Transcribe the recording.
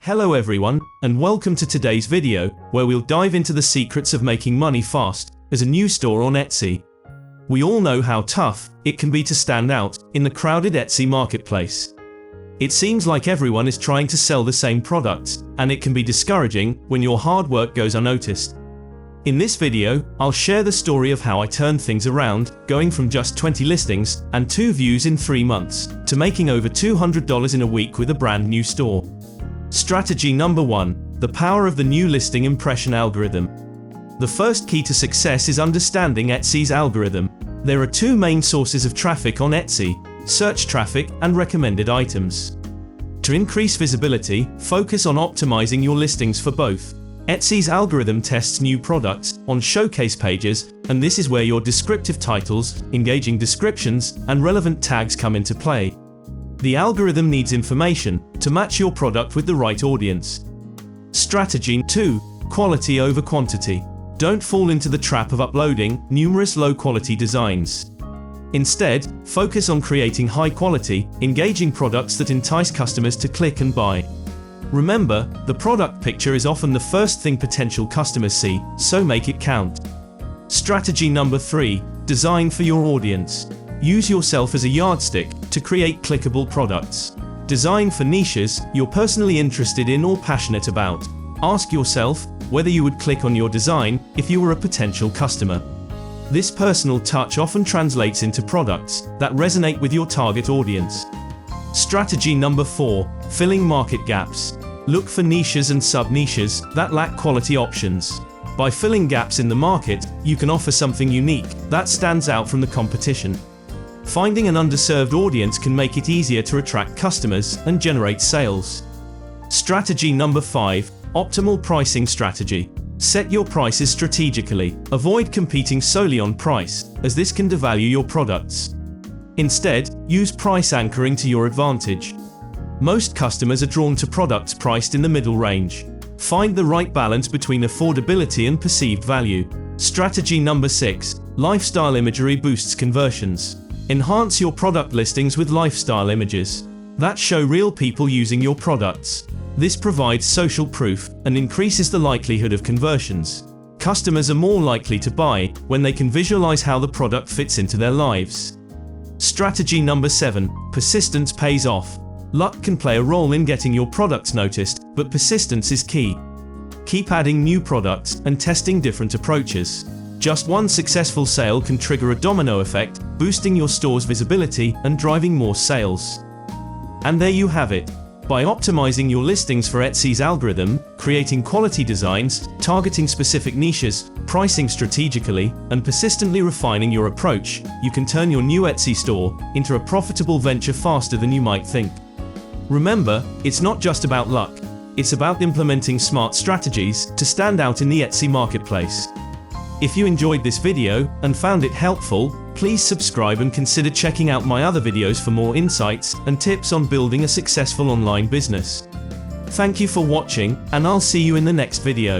Hello everyone, and welcome to today's video, where we'll dive into the secrets of making money fast as a new store on Etsy. We all know how tough it can be to stand out in the crowded Etsy marketplace. It seems like everyone is trying to sell the same products, and it can be discouraging when your hard work goes unnoticed. In this video, I'll share the story of how I turned things around, going from just 20 listings and 2 views in 3 months, to making over $200 in a week with a brand new store. Strategy number 1. The power of the new listing impression algorithm. The first key to success is understanding Etsy's algorithm. There are 2 main sources of traffic on Etsy: search traffic and recommended items. To increase visibility, focus on optimizing your listings for both. Etsy's algorithm tests new products on showcase pages, and this is where your descriptive titles, engaging descriptions, and relevant tags come into play. The algorithm needs information to match your product with the right audience. Strategy 2. Quality over quantity. Don't fall into the trap of uploading numerous low-quality designs. Instead, focus on creating high-quality, engaging products that entice customers to click and buy. Remember, the product picture is often the first thing potential customers see, so make it count. Strategy number 3. Design for your audience. Use yourself as a yardstick to create clickable products. Design for niches you're personally interested in or passionate about. Ask yourself whether you would click on your design if you were a potential customer. This personal touch often translates into products that resonate with your target audience. Strategy number 4. Filling market gaps. Look for niches and sub-niches that lack quality options. By filling gaps in the market, you can offer something unique that stands out from the competition. Finding an underserved audience can make it easier to attract customers and generate sales. Strategy number 5. Optimal pricing strategy. Set your prices strategically. Avoid competing solely on price, as this can devalue your products. Instead, use price anchoring to your advantage. Most customers are drawn to products priced in the middle range. Find the right balance between affordability and perceived value. Strategy number 6. Lifestyle imagery boosts conversions. Enhance your product listings with lifestyle images that show real people using your products. This provides social proof and increases the likelihood of conversions. Customers are more likely to buy when they can visualize how the product fits into their lives. Strategy number 7. Persistence pays off. Luck can play a role in getting your products noticed, but persistence is key. Keep adding new products and testing different approaches. Just one successful sale can trigger a domino effect, boosting your store's visibility and driving more sales. And there you have it. By optimizing your listings for Etsy's algorithm, creating quality designs, targeting specific niches, pricing strategically, and persistently refining your approach, you can turn your new Etsy store into a profitable venture faster than you might think. Remember, it's not just about luck. It's about implementing smart strategies to stand out in the Etsy marketplace. If you enjoyed this video and found it helpful, please subscribe and consider checking out my other videos for more insights and tips on building a successful online business. Thank you for watching, and I'll see you in the next video.